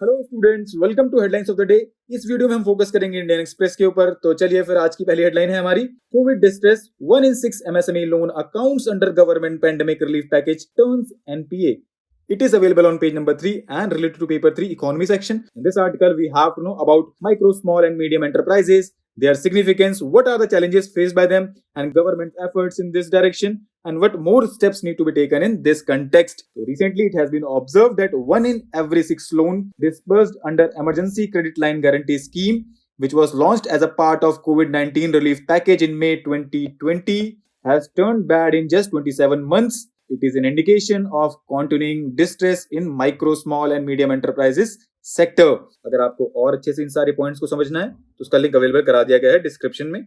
Hello students, welcome to headlines of the day. इस video में हम फोकस करेंगे इंडियन एक्सप्रेस के ऊपर। तो चलिए फिर आज की पहली हेडलाइन है हमारी Covid distress 1 in 6 MSME loan accounts under government pandemic relief package turns NPA. It is available on page number 3 and related to paper 3 economy section. In this article, we have to know about micro, small and medium enterprises, their significance, what are the challenges faced by them and government efforts in this direction, and what more steps need to be taken in this context. So recently, it has been observed that 1 in every 6 loan disbursed under emergency credit line guarantee scheme, which was launched as a part of COVID-19 relief package in May 2020, has turned bad in just 27 months. It is an indication of continuing distress in micro, small and medium enterprises sector. अगर आपको और अच्छे से इन सारे points को समझना है तो उसका लिंक अवेलेबल करा दिया गया है डिस्क्रिप्शन में।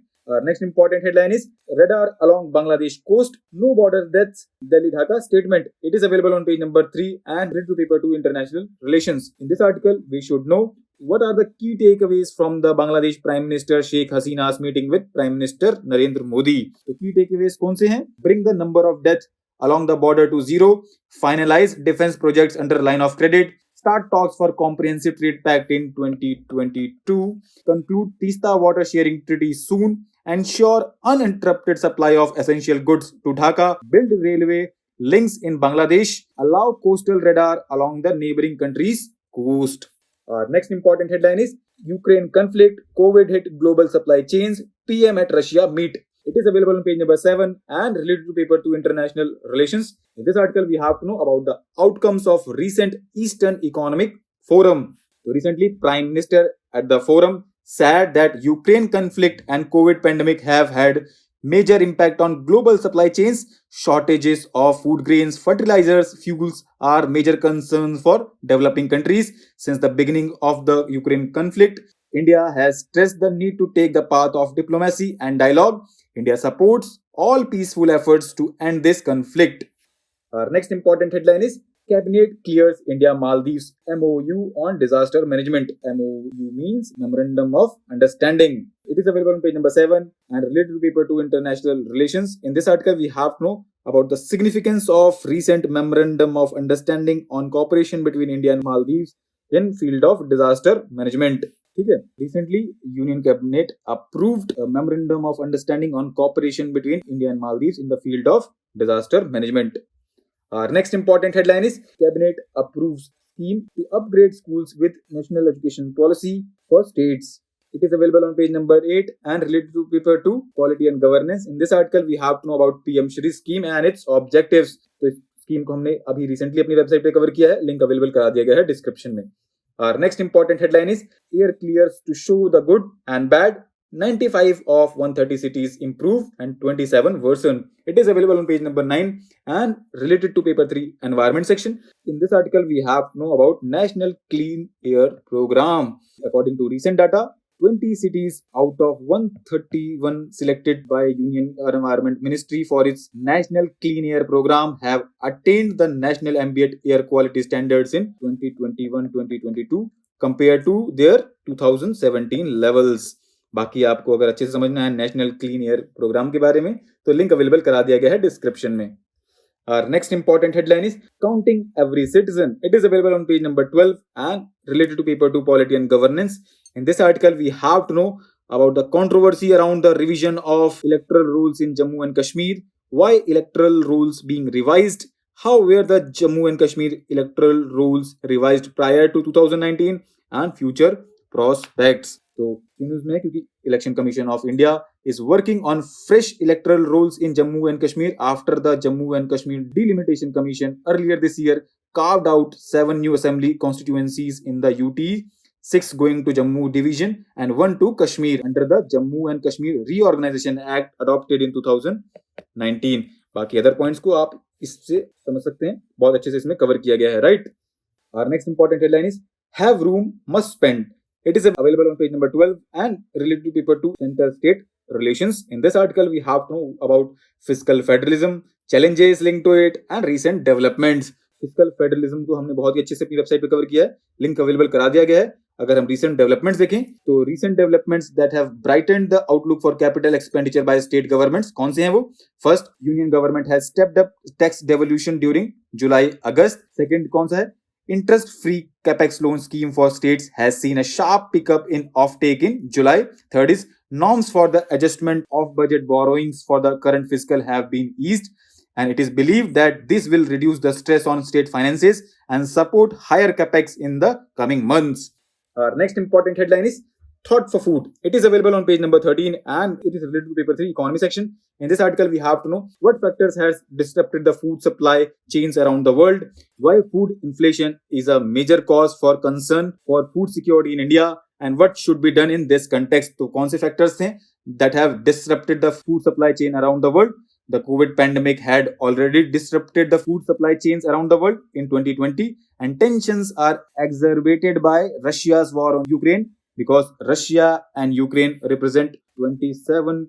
Next important headline is radar along Bangladesh coast, no border deaths, Delhi Dhaka statement. It is available on page number 3 and related to paper 2 international relations. In this article, we should know what are the key takeaways from the Bangladesh Prime Minister Sheikh Hasina's meeting with Prime Minister Narendra Modi. तो key takeaways कौन से हैं? Bring the number of deaths along the border to zero, finalize defense projects under line of credit, start talks for comprehensive trade pact in 2022, conclude Teesta water sharing treaty soon, ensure uninterrupted supply of essential goods to Dhaka, build railway links in Bangladesh, allow coastal radar along the neighboring countries' coast. Next important headline is Ukraine conflict, COVID hit global supply chains, PM at Russia meet. It is available on page number 7 and related to paper 2 international relations. In this article, we have to know about the outcomes of recent Eastern Economic Forum. So recently, Prime Minister at the forum said that Ukraine conflict and COVID pandemic have had major impact on global supply chains. Shortages of food grains, fertilizers, fuels are major concerns for developing countries. Since the beginning of the Ukraine conflict, India has stressed the need to take the path of diplomacy and dialogue. India supports all peaceful efforts to end this conflict. Our next important headline is Cabinet clears India Maldives MOU on disaster management. MOU means Memorandum of Understanding. It is available on page number 7 and related to paper 2 international relations. In this article, we have to know about the significance of recent Memorandum of Understanding on cooperation between India and Maldives in field of disaster management. ठीक है, recently Union Cabinet approved a memorandum of understanding on cooperation between India and Maldives in the field of disaster management. Our next important headline is Cabinet approves scheme to upgrade schools with national education policy for states. It is available on page number 8 and related to paper 2 quality and governance. In this article, we have to know about PM Shri scheme and its objectives. तो इस scheme को हमने अभी recently अपनी website पे cover किया है, link available करा दिया गया है डिस्क्रिप्शन में। Our next important headline is Air clears to show the good and bad. 95 of 130 cities improve and 27 worsen. It is available on page number 9 and related to paper 3 environment section. In this article, we have to know about National Clean Air Program. According to recent data, 20 cities out of 131 selected by Union Environment Ministry for its National Clean Air Program have attained the National Ambient Air Quality Standards in 2021-2022 compared to their 2017 levels. बाकी आपको अगर अच्छे से समझना है national clean air programme के बारे में तो लिंक अवेलेबल करा दिया गया है डिस्क्रिप्शन में। Our next important headline is Counting Every Citizen. It is available on page number 12 and related to paper 2 Polity and Governance. In this article, we have to know about the controversy around the revision of electoral rules in Jammu and Kashmir, why electoral rules being revised, how were the Jammu and Kashmir electoral rules revised prior to 2019 and future prospects. तो news में क्योंकि election commission of India is working on fresh electoral rules in Jammu and Kashmir after the Jammu and Kashmir Delimitation Commission earlier this year carved out 7 new assembly constituencies in the UT, 6 going to Jammu division and 1 to Kashmir under the Jammu and Kashmir Reorganization Act adopted in 2019. बाकी other points को आप इससे समझ सकते हैं, बहुत अच्छे से इसमें कवर किया गया है, right. Our next important headline is Have Room Must Spend. It is available on page number 12 and related to paper 2 Center-State Relations. In this article, we have to know about fiscal federalism, challenges linked to it and recent developments. Fiscal federalism को हमने बहुत ही अच्छे से अपनी website पे cover किया है, link available करा दिया गया है। अगर हम recent developments देखें तो recent developments that have brightened the outlook for capital expenditure by state governments कौन से हैं वो? First, Union government has stepped up tax devolution during July-August. Second कौन सा है? interest-free capex loan scheme for states has seen a sharp pickup in offtake in July. Third is norms for the adjustment of budget borrowings for the current fiscal have been eased, and it is believed that this will reduce the stress on state finances and support higher capex in the coming months. Our next important headline is Thought for Food. It is available on page number 13 and it is related to paper 3 economy section. In this article, we have to know what factors has disrupted the food supply chains around the world, why food inflation is a major cause for concern for food security in India, and what should be done in this context. तो कौन से factors हैं that have disrupted the food supply chain around the world? The COVID pandemic had already disrupted the food supply chains around the world in 2020, and tensions are exacerbated by Russia's war on Ukraine, because Russia and Ukraine represent 27%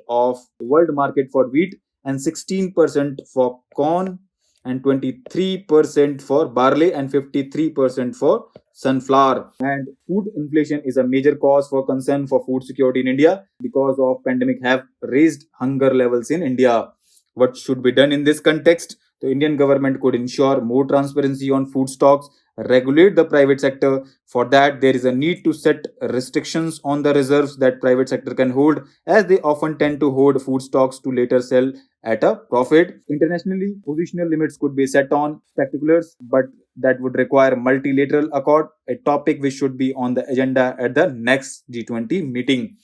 of the world market for wheat and 16% for corn and 23% for barley and 53% for sunflower. And food inflation is a major cause for concern for food security in India because of pandemic have raised hunger levels in India. What should be done in this context? The Indian government could ensure more transparency on food stocks, regulate the private sector. For that, there is a need to set restrictions on the reserves that private sector can hold, as they often tend to hold food stocks to later sell at a profit. Internationally, positional limits could be set on particulars, but that would require multilateral accord, a topic which should be on the agenda at the next G20 meeting.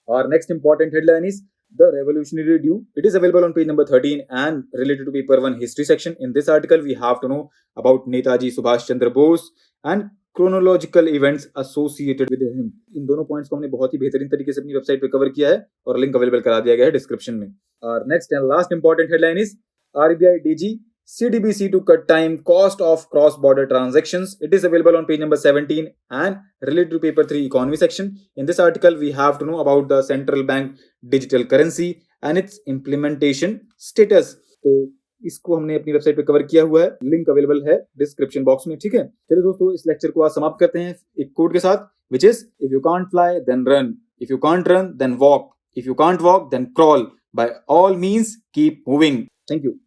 Our next important headline is The Revolutionary Dew. It is available on page number 13 and related to paper 1 history section. In this article, we have to know about Netaji Subhash Chandra Bose and chronological events associated with him. इन दोनों points को हमने बहुत ही बेहतरीन तरीके से अपनी website पे cover किया है और लिंक अवेलेबल करा दिया गया है डिस्क्रिप्शन में. Our next and last important headline is RBI DG CDBC to cut time cost of cross-border transactions. It is available on page number 17 and related to paper 3 economy section. In this article, we have to know about the central bank digital currency and its implementation status. तो इसको हमने अपनी website पे cover किया हुआ है, link available है description box में. ठीक है, चलिए दोस्तों, इस लेक्चर को आज समाप्त करते हैं एक कोड के साथ, which is if you can't fly then run, if you can't run then walk, if you can't walk then crawl, by all means keep moving. Thank you.